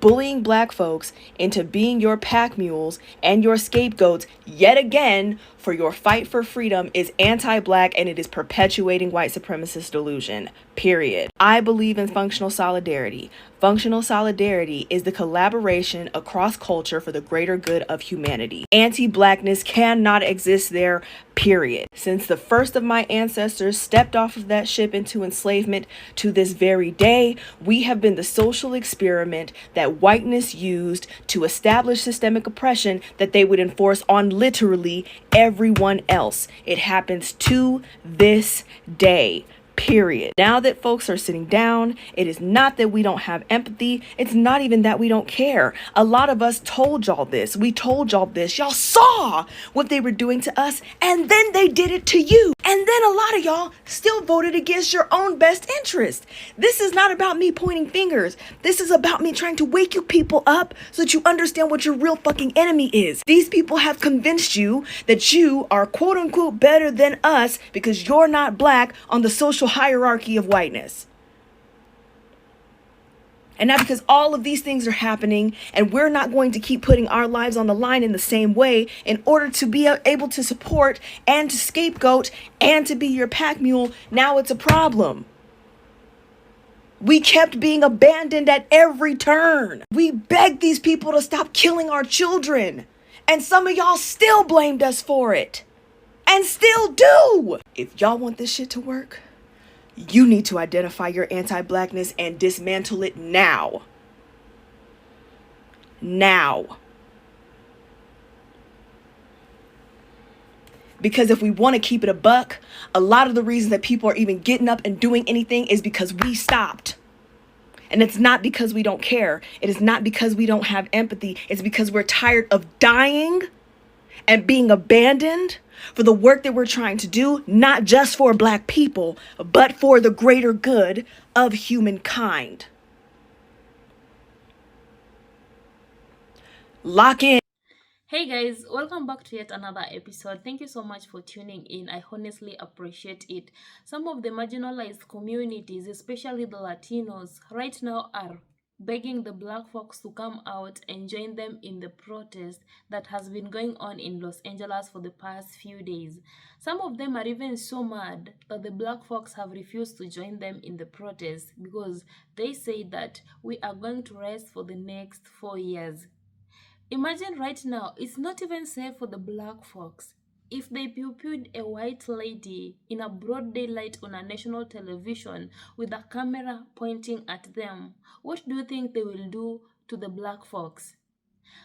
bullying black folks into being your pack mules and your scapegoats yet again for your fight for freedom is anti-black, and it is perpetuating white supremacist delusion. Period. I believe in functional solidarity. Functional solidarity is the collaboration across culture for the greater good of humanity. Anti-blackness cannot exist there, period. Since the first of my ancestors stepped off of that ship into enslavement to this very day, we have been the social experiment that whiteness used to establish systemic oppression that they would enforce on literally everyone else. It happens to this day. Period. Now that folks are sitting down, it is not that we don't have empathy. It's not even that we don't care. A lot of us told y'all this. We told y'all this. Y'all saw what they were doing to us, and then they did it to you. And then a lot of y'all still voted against your own best interest. This is not about me pointing fingers. This is about me trying to wake you people up so that you understand what your real fucking enemy is. These people have convinced you that you are quote unquote better than us because you're not black on the social hierarchy of whiteness. And now because all of these things are happening and we're not going to keep putting our lives on the line in the same way in order to be able to support and to scapegoat and to be your pack mule, now it's a problem. We kept being abandoned at every turn. We begged these people to stop killing our children. And some of y'all still blamed us for it. And still do. If y'all want this shit to work, you need to identify your anti-blackness and dismantle it now. Now. Because if we want to keep it a buck, a lot of the reasons that people are even getting up and doing anything is because we stopped. And it's not because we don't care. It is not because we don't have empathy. It's because we're tired of dying and being abandoned for the work that we're trying to do, not just for black people, but for the greater good of humankind. Lock in. Hey guys, welcome back to yet another episode. Thank you so much for tuning in. I honestly appreciate it. Some of the marginalized communities, especially the Latinos, right now are begging the black folks to come out and join them in the protest that has been going on in Los Angeles for the past few days. Some of them are even so mad that the black folks have refused to join them in the protest because they say that we are going to rest for the next 4 years. Imagine right now, it's not even safe for the black folks. If they pew-pewed a white lady in a broad daylight on a national television with a camera pointing at them, what do you think they will do to the black folks?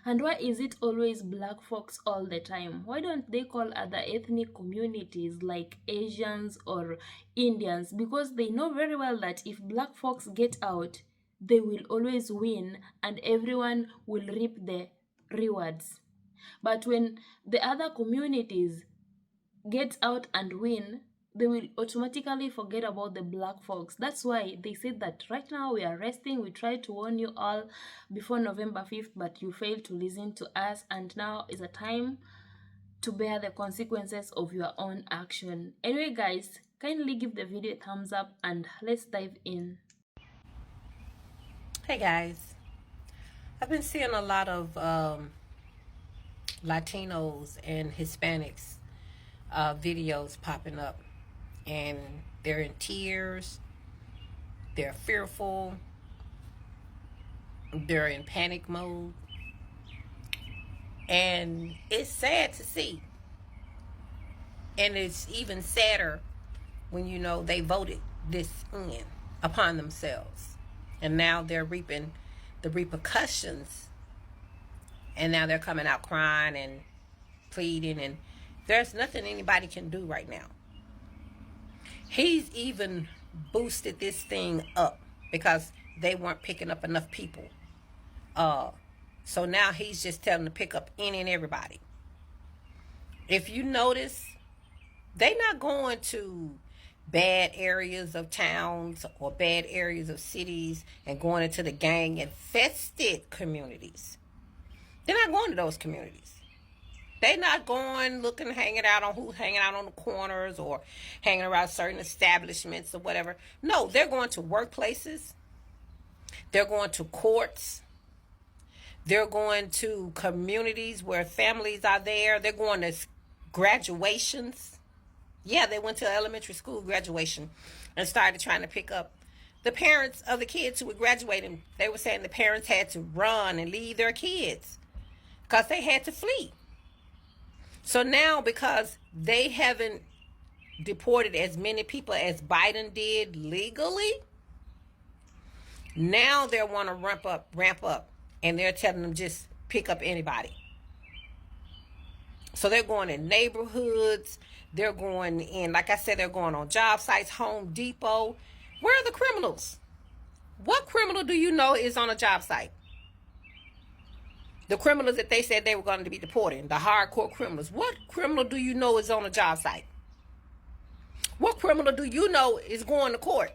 And why is it always black folks all the time? Why don't they call other ethnic communities like Asians or Indians? Because they know very well that if black folks get out, they will always win and everyone will reap the rewards. But when the other communities get out and win, they will automatically forget about the black folks. That's why they said that right now we are resting. We tried to warn you all before November 5th, but you failed to listen to us, and now is a time to bear the consequences of your own action. Anyway guys, kindly give the video a thumbs up and let's dive in. Hey guys, I've been seeing a lot of Latinos and Hispanics videos popping up, and they're in tears, they're fearful, they're in panic mode, and it's sad to see. And it's even sadder when you know they voted this in upon themselves, and now they're reaping the repercussions, and now they're coming out crying and pleading, and there's nothing anybody can do right now. He's even boosted this thing up because they weren't picking up enough people. So now he's just telling them to pick up any and everybody. If you notice, they're not going to bad areas of towns or bad areas of cities and going into the gang infested communities. They're not going to those communities. They're not going looking, hanging out on who's hanging out on the corners or hanging around certain establishments or whatever. No, they're going to workplaces. They're going to courts. They're going to communities where families are there. They're going to graduations. Yeah, they went to elementary school graduation and started trying to pick up the parents of the kids who were graduating. They were saying the parents had to run and leave their kids because they had to flee. So now, because they haven't deported as many people as Biden did legally, now they want to ramp up, and they're telling them just pick up anybody. So they're going in neighborhoods. They're going in, like I said, they're going on job sites, Home Depot. Where are the criminals? What criminal do you know is on a job site? The criminals that they said they were going to be deporting, the hardcore criminals. What criminal do you know is on a job site? What criminal do you know is going to court?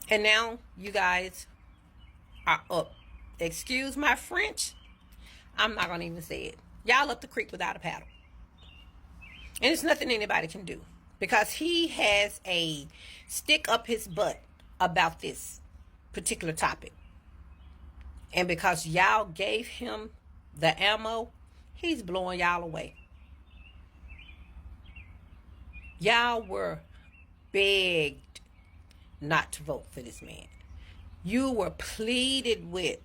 And now you guys are up. Excuse my French. I'm not going to even say it. Y'all up the creek without a paddle. And it's nothing anybody can do. Because he has a stick up his butt about this particular topic. And because y'all gave him the ammo, he's blowing y'all away. Y'all were begged not to vote for this man. You were pleaded with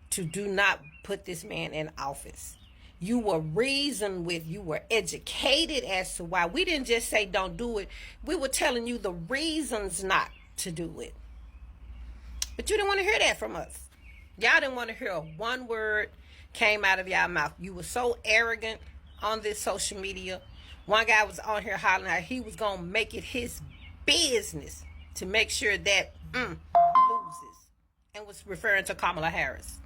to do not put this man in office. You were reasoned with, you were educated as to why. We didn't just say don't do it. We were telling you the reasons not to do it. But you didn't want to hear that from us. Y'all didn't want to hear one word came out of y'all mouth. You were so arrogant on this social media. One guy was on here hollering out he was going to make it his business to make sure that loses. And was referring to Kamala Harris.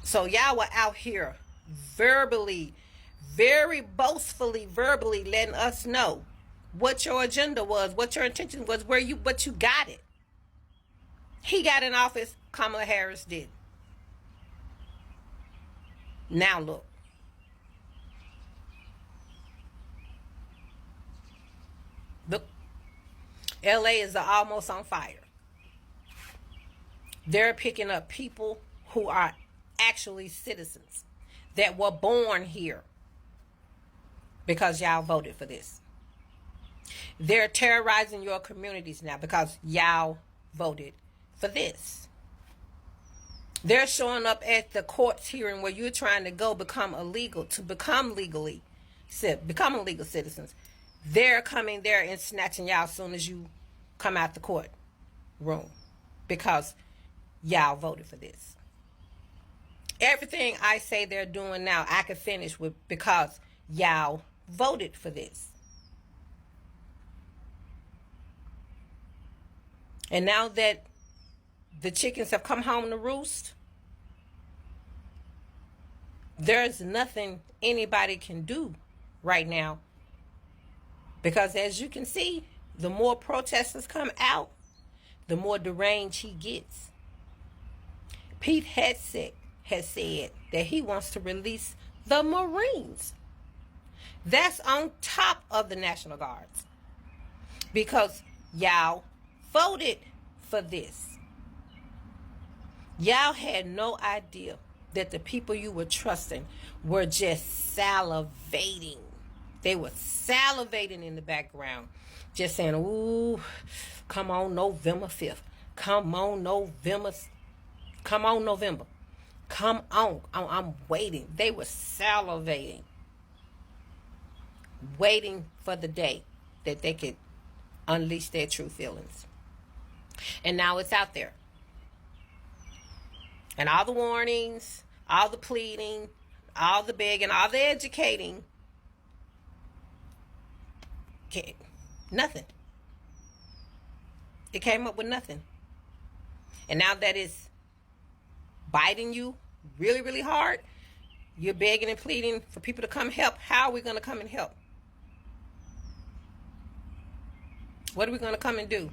So y'all were out here verbally, very boastfully, verbally letting us know what your agenda was, what your intention was, but you got it. He got in office, Kamala Harris did. Now look. Look. LA is almost on fire. They're picking up people who are actually citizens that were born here because y'all voted for this. They're terrorizing your communities now because y'all voted for this. They're showing up at the courts hearing where you're trying to go become illegal, to become legal citizens. They're coming there and snatching y'all as soon as you come out the court room because y'all voted for this. Everything I say they're doing now, I can finish with because y'all voted for this. And now that the chickens have come home to roost, there's nothing anybody can do right now. Because as you can see, the more protesters come out, the more deranged he gets. Pete Hegseth has said that he wants to release the Marines. That's on top of the National Guards. Because y'all voted for this. Y'all had no idea that the people you were trusting were just salivating. They were salivating in the background. Just saying, ooh, come on November 5th. Come on November. Come on November. Come on. I'm waiting. They were salivating. Waiting for the day that they could unleash their true feelings. And now it's out there. And all the warnings, all the pleading, all the begging, all the educating. Nothing. It came up with nothing. And now that it's biting you really, really hard, you're begging and pleading for people to come help. How are we going to come and help? What are we going to come and do?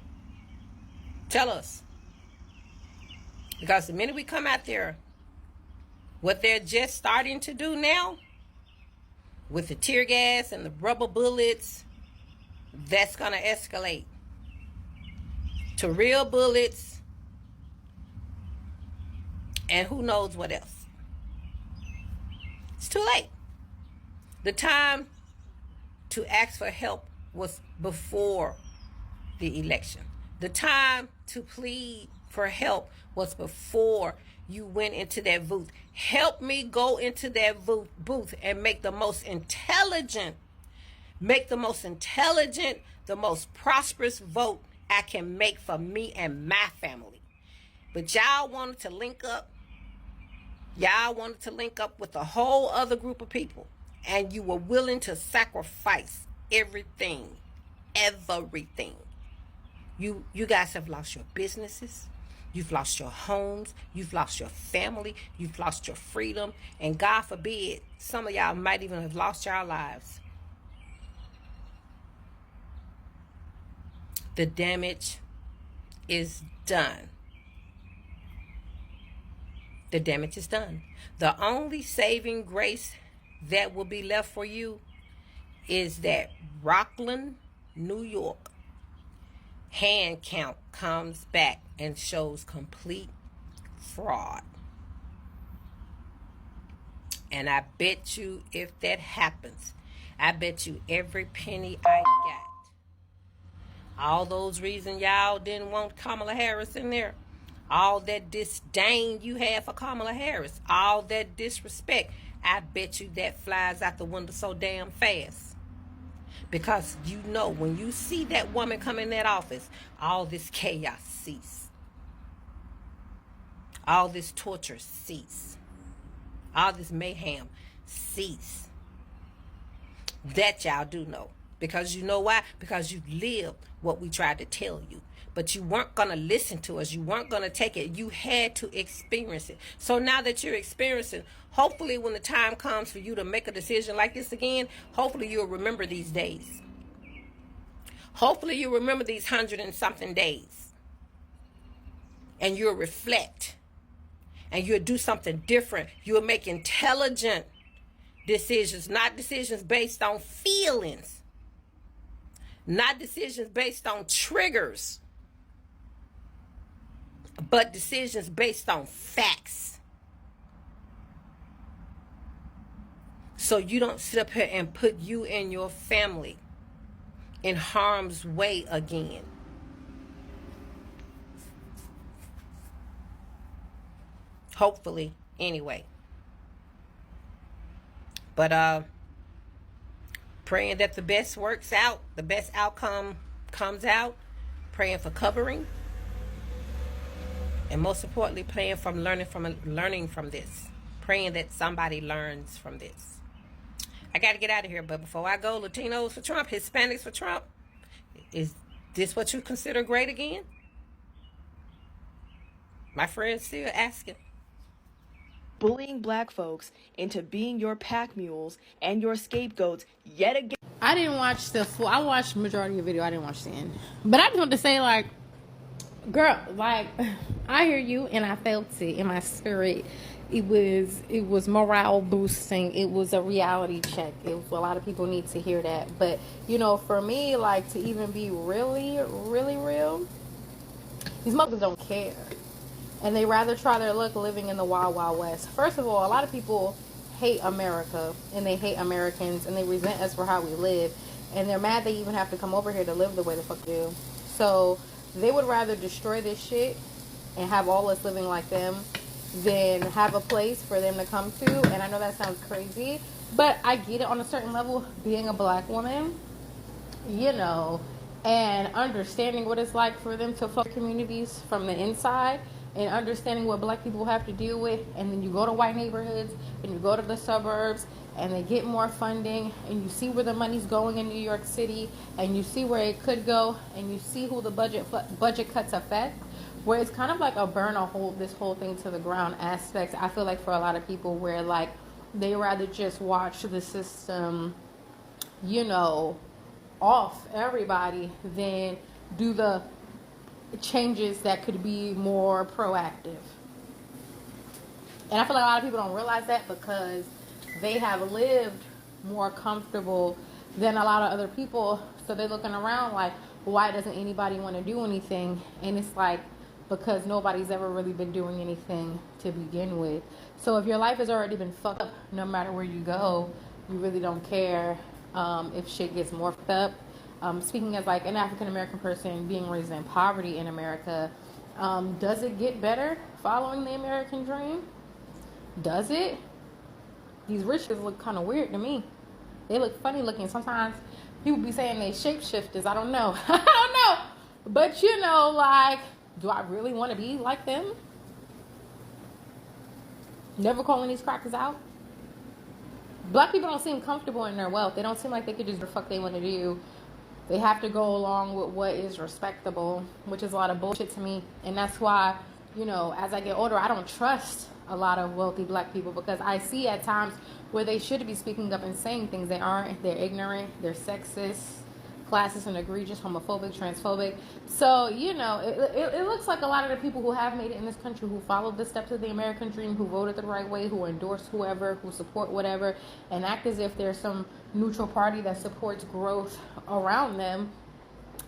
Tell us. Because the minute we come out there, what they're just starting to do now, with the tear gas and the rubber bullets, that's going to escalate. to real bullets, and who knows what else. It's too late. The time to ask for help was before the election. The time to plead for help was before you went into that booth. Help me go into that booth and make the most intelligent, the most prosperous vote I can make for me and my family. But y'all wanted to link up. Y'all wanted to link up with a whole other group of people. And you were willing to sacrifice everything. You guys have lost your businesses. You've lost your homes. You've lost your family. You've lost your freedom. And God forbid, some of y'all might even have lost your lives. The damage is done. The damage is done. The only saving grace that will be left for you is that Rockland, New York hand count comes back and shows complete fraud. And I bet you if that happens, I bet you every penny I got, all those reasons y'all didn't want Kamala Harris in there, all that disdain you had for Kamala Harris, all that disrespect, I bet you that flies out the window so damn fast. Because you know, when you see that woman come in that office, all this chaos cease. All this torture cease. All this mayhem cease. That y'all do know. Because you know why? Because you lived what we tried to tell you. But you weren't going to listen to us. You weren't going to take it. You had to experience it. So now that you're experiencing, hopefully when the time comes for you to make a decision like this again, hopefully you'll remember these days. Hopefully you'll remember these 100 and something days. And you'll reflect. And you'll do something different. You'll make intelligent decisions, not decisions based on feelings. Not decisions based on triggers, but decisions based on facts. So you don't sit up here and put you and your family in harm's way again. Hopefully, anyway. But praying that the best works out, the best outcome comes out, praying for covering, and most importantly, praying from learning from this, praying that somebody learns from this. I got to get out of here, but before I go, Latinos for Trump, Hispanics for Trump, is this what you consider great again? My friend's still asking. Bullying black folks into being your pack mules and your scapegoats yet again. I didn't watch the full. I watched the majority of the video. I didn't watch the end. But I just want to say, like, girl, like, I hear you and I felt it in my spirit. It was morale boosting. It was a reality check. A lot of people need to hear that. But, you know, for me, like, to even be really, really real, these mothers don't care. And they rather try their luck living in the wild, wild west. First of all, a lot of people hate America and they hate Americans and they resent us for how we live. And they're mad they even have to come over here to live the way the fuck they do. So they would rather destroy this shit and have all us living like them than have a place for them to come to. And I know that sounds crazy, but I get it on a certain level. Being a black woman, you know, and understanding what it's like for them to fuck communities from the inside, and understanding what black people have to deal with. And then you go to white neighborhoods and you go to the suburbs and they get more funding and you see where the money's going in New York City and you see where it could go and you see who the budget cuts affect, where it's kind of like a this whole thing to the ground aspect. I feel like for a lot of people where like they rather just watch the system, you know, off everybody than do the changes that could be more proactive. And I feel like a lot of people don't realize that because they have lived more comfortable than a lot of other people. So they're looking around like, why doesn't anybody want to do anything? And it's like, because nobody's ever really been doing anything to begin with. So if your life has already been fucked up, no matter where you go, you really don't care if shit gets more fucked up. Speaking as like an African American person being raised in poverty in America, does it get better following the American dream? Does it? These rich kids look kind of weird to me. They look funny looking. Sometimes people be saying they shapeshifters. I don't know. I don't know. But you know, like, do I really want to be like them? Never calling these crackers out. Black people don't seem comfortable in their wealth. They don't seem like they could just do the fuck they want to do. They have to go along with what is respectable, which is a lot of bullshit to me. And that's why, you know, as I get older, I don't trust a lot of wealthy black people, because I see at times where they should be speaking up and saying things they aren't. They're ignorant, they're sexist, classist, and egregious, homophobic, transphobic. So, you know, it looks like a lot of the people who have made it in this country, who followed the steps of the American dream, who voted the right way, who endorse whoever, who support whatever, and act as if there's some neutral party that supports growth around them,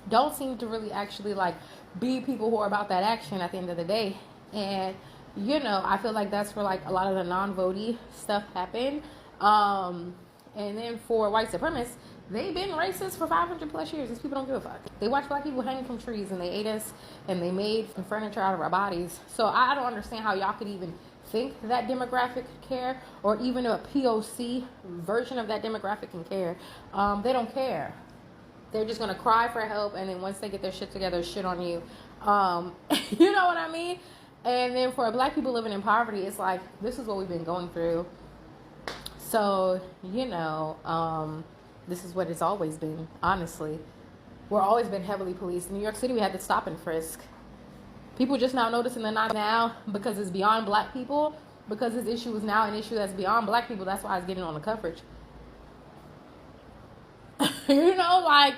don't seem to really actually like be people who are about that action at the end of the day. And you know, I feel like that's where like a lot of the non-votey stuff happened. And then for white supremacists, they've been racist for 500 plus years. These people don't give a fuck. They watch black people hang from trees, and they ate us, and they made furniture out of our bodies. So I don't understand how y'all could even think that demographic care, or even a POC version of that demographic can care. They don't care. They're just gonna cry for help, and then once they get their shit together, shit on you. You know what I mean? And then for black people living in poverty, it's like, this is what we've been going through. So, you know, this is what it's always been, honestly. We're always been heavily policed. In New York City, we had to stop and frisk. People just now noticing the not now because it's beyond black people, because this issue is now an issue that's beyond black people. That's why it's getting on the coverage. You know, like,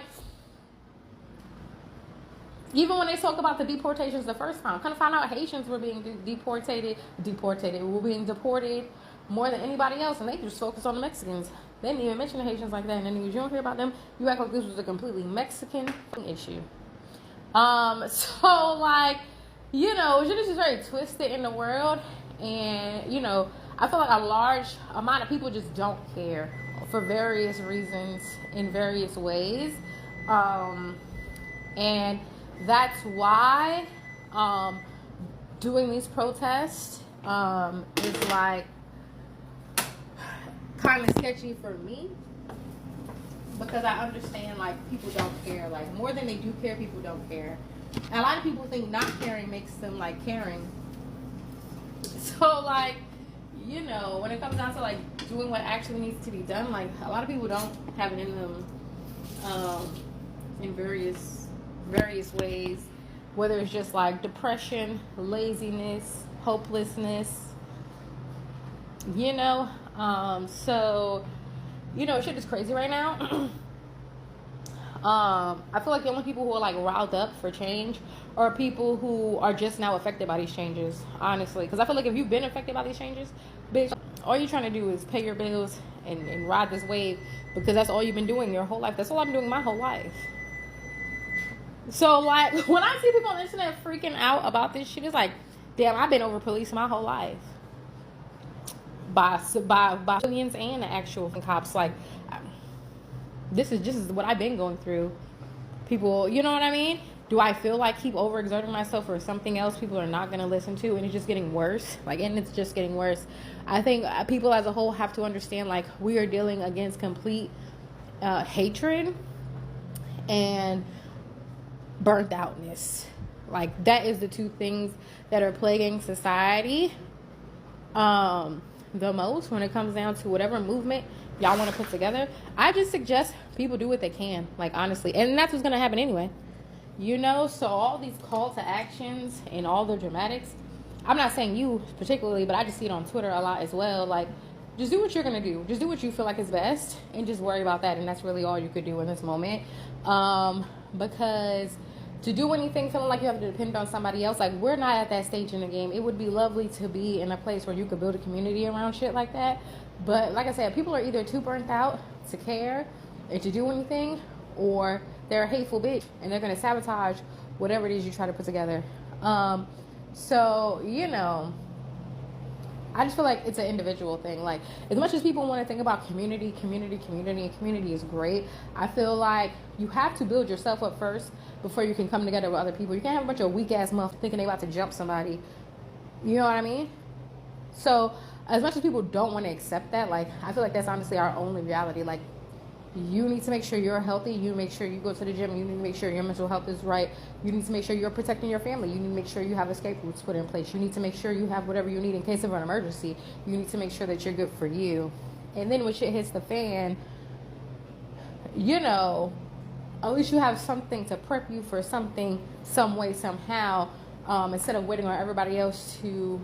even when they talk about the deportations the first time, kind of found out Haitians were being deported, were being deported more than anybody else, and they just focused on the Mexicans. They didn't even mention the Haitians like that. And then you don't hear about them, you act like this was a completely Mexican issue. So like, you know, shit is just very twisted in the world, and you know, I feel like a large amount of people just don't care for various reasons in various ways, and that's why doing these protests is like kind of sketchy for me, because I understand like people don't care, like more than they do care. People don't care, and a lot of people think not caring makes them like caring. So like, you know, when it comes down to like doing what actually needs to be done, like a lot of people don't have it in them in various ways, whether it's just like depression, laziness, hopelessness, you know. So, you know, shit is crazy right now. I feel like the only people who are like riled up for change are people who are just now affected by these changes, honestly. Because I feel like if you've been affected by these changes, bitch, all you're trying to do is pay your bills and ride this wave, because that's all you've been doing your whole life. That's all I've been doing my whole life. So like, when I see people on the internet freaking out about this shit, it's like, damn, I've been over police my whole life. By civilians and the actual cops. Like, this is what I've been going through. People, you know what I mean? Do I feel like keep overexerting myself for something else people are not going to listen to, and it's just getting worse? Like, and it's just getting worse. I think people as a whole have to understand, like, we are dealing against complete hatred and burnt outness. Like, that is the two things that are plaguing society the most when it comes down to whatever movement y'all want to put together. I just suggest people do what they can, like, honestly, and that's what's going to happen anyway, you know. So all these call to actions and all the dramatics, I'm not saying you particularly, but I just see it on Twitter a lot as well. Like, just do what you're going to do. Just do what you feel like is best, and just worry about that. And that's really all you could do in this moment, because to do anything feeling like you have to depend on somebody else, like, we're not at that stage in the game. It would be lovely to be in a place where you could build a community around shit like that. But like I said, people are either too burnt out to care and to do anything, or they're a hateful bitch, and they're gonna sabotage whatever it is you try to put together. So you know, I just feel like it's an individual thing. Like, as much as people want to think about community, and community is great, I feel like you have to build yourself up first before you can come together with other people. You can't have a bunch of weak ass motherfuckers thinking they about to jump somebody. You know what I mean? So, as much as people don't want to accept that, like, I feel like that's honestly our only reality. Like, you need to make sure you're healthy. You make sure you go to the gym. You need to make sure your mental health is right. You need to make sure you're protecting your family. You need to make sure you have escape routes put in place. You need to make sure you have whatever you need in case of an emergency. You need to make sure that you're good for you. And then when shit hits the fan, you know, at least you have something to prep you for something, some way, somehow, instead of waiting on everybody else to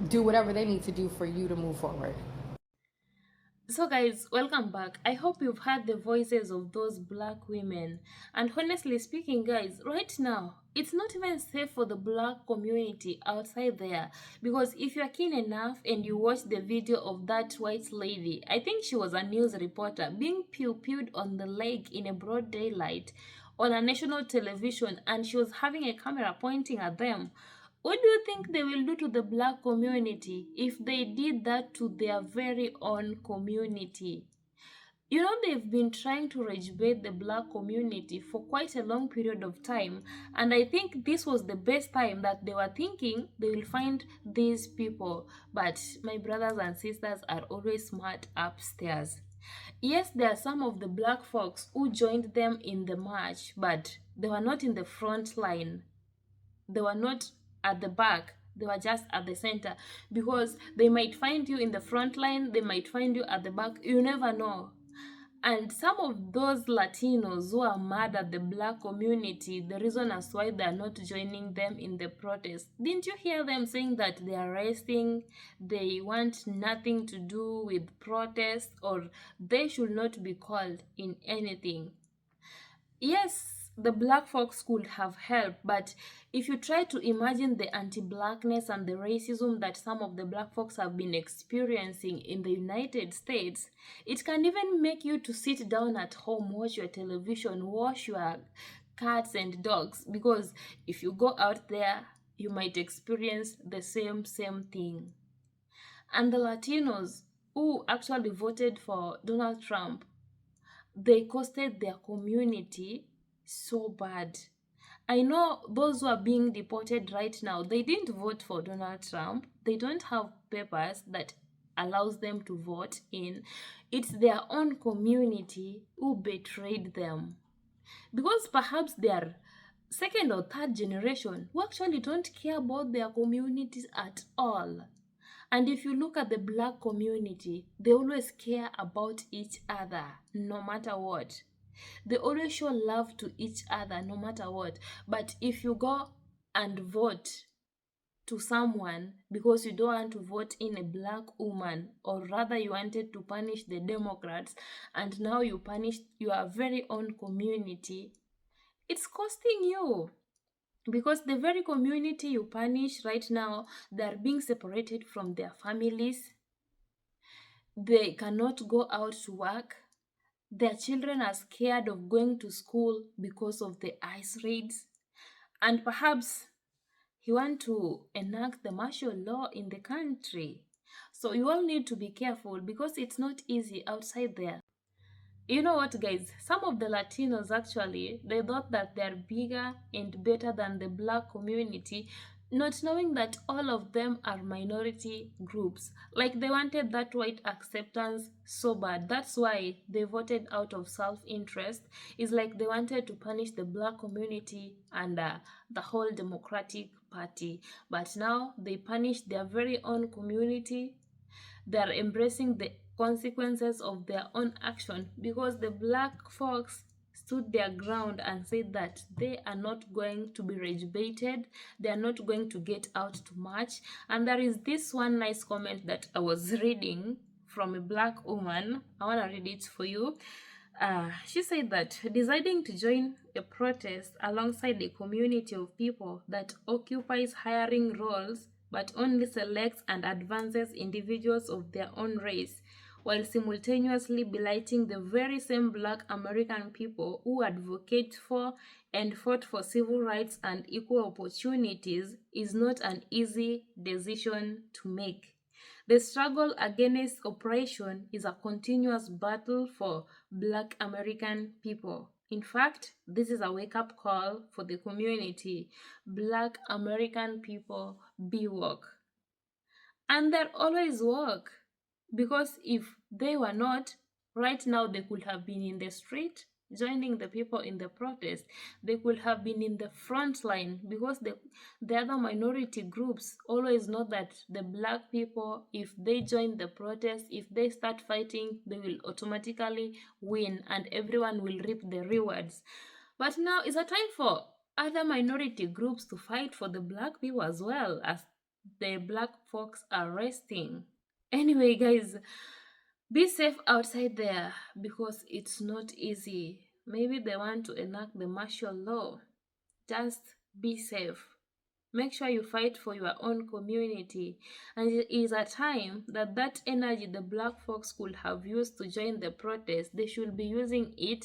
do whatever they need to do for you to move forward. So guys, welcome back. I hope you've heard the voices of those black women. And honestly speaking, guys, right now, it's not even safe for the black community outside there. Because if you're keen enough and you watch the video of that white lady, I think she was a news reporter, being pew-pewed on the leg in a broad daylight on a national television, and she was having a camera pointing at them. What do you think they will do to the black community if they did that to their very own community? You know, they've been trying to rage bait the black community for quite a long period of time, and I think this was the best time that they were thinking they will find these people. But my brothers and sisters are always smart upstairs. Yes, there are some of the black folks who joined them in the march, but they were not in the front line. They were not at the back, they were just at the center, because they might find you in the front line, they might find you at the back, you never know. And some of those Latinos who are mad at the black community, the reason as why they are not joining them in the protest, didn't you hear them saying that they are resting, they want nothing to do with protest, or they should not be called in anything? Yes, the black folks could have helped, but if you try to imagine the anti-blackness and the racism that some of the black folks have been experiencing in the United States, it can even make you to sit down at home, watch your television, wash your cats and dogs, because if you go out there, you might experience the same thing. And the Latinos who actually voted for Donald Trump, they costed their community so bad. I know those who are being deported right now, they didn't vote for Donald Trump. They don't have papers that allows them to vote in. It's their own community who betrayed them. Because perhaps they are second or third generation who actually don't care about their communities at all. And if you look at the black community, they always care about each other no matter what. They always show love to each other no matter what. But if you go and vote to someone because you don't want to vote in a black woman, or rather you wanted to punish the Democrats, and now you punish your very own community, it's costing you. Because the very community you punish right now, they're being separated from their families. They cannot go out to work. Their children are scared of going to school because of the ICE raids. And perhaps you want to enact the martial law in the country. So you all need to be careful because it's not easy outside there. You know what, guys? Some of the Latinos actually, they thought that they're bigger and better than the black community, not knowing that all of them are minority groups. Like, they wanted that white acceptance so bad. That's why they voted out of self-interest. It's like they wanted to punish the black community and the whole Democratic Party. But now they punish their very own community. They're embracing the consequences of their own action because the black folks stood their ground and said that they are not going to be rage baited, they are not going to get out to march. And there is this one nice comment that I was reading from a black woman. I want to read it for you. She said that deciding to join a protest alongside a community of people that occupies hiring roles but only selects and advances individuals of their own race while simultaneously belittling the very same Black American people who advocate for and fought for civil rights and equal opportunities is not an easy decision to make. The struggle against oppression is a continuous battle for Black American people. In fact, this is a wake-up call for the community. Black American people, be woke. And they're always woke. Because if they were not, right now they could have been in the street joining the people in the protest. They could have been in the front line, because the other minority groups always know that the Black people, if they join the protest, if they start fighting, they will automatically win and everyone will reap the rewards. But now is a time for other minority groups to fight for the Black people as well, as the Black folks are resting. Anyway, guys, be safe outside there, because it's not easy. Maybe they want to enact the martial law. Just be safe. Make sure you fight for your own community. And it is a time that that energy the Black folks could have used to join the protest, they should be using it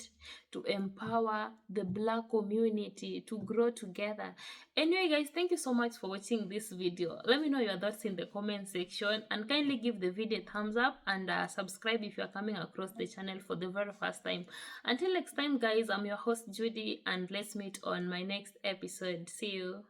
to empower the Black community to grow together. Anyway, guys, thank you so much for watching this video. Let me know your thoughts in the comment section, and kindly give the video a thumbs up and subscribe if you are coming across the channel for the very first time. Until next time, guys, I'm your host Judy, and let's meet on my next episode. See you.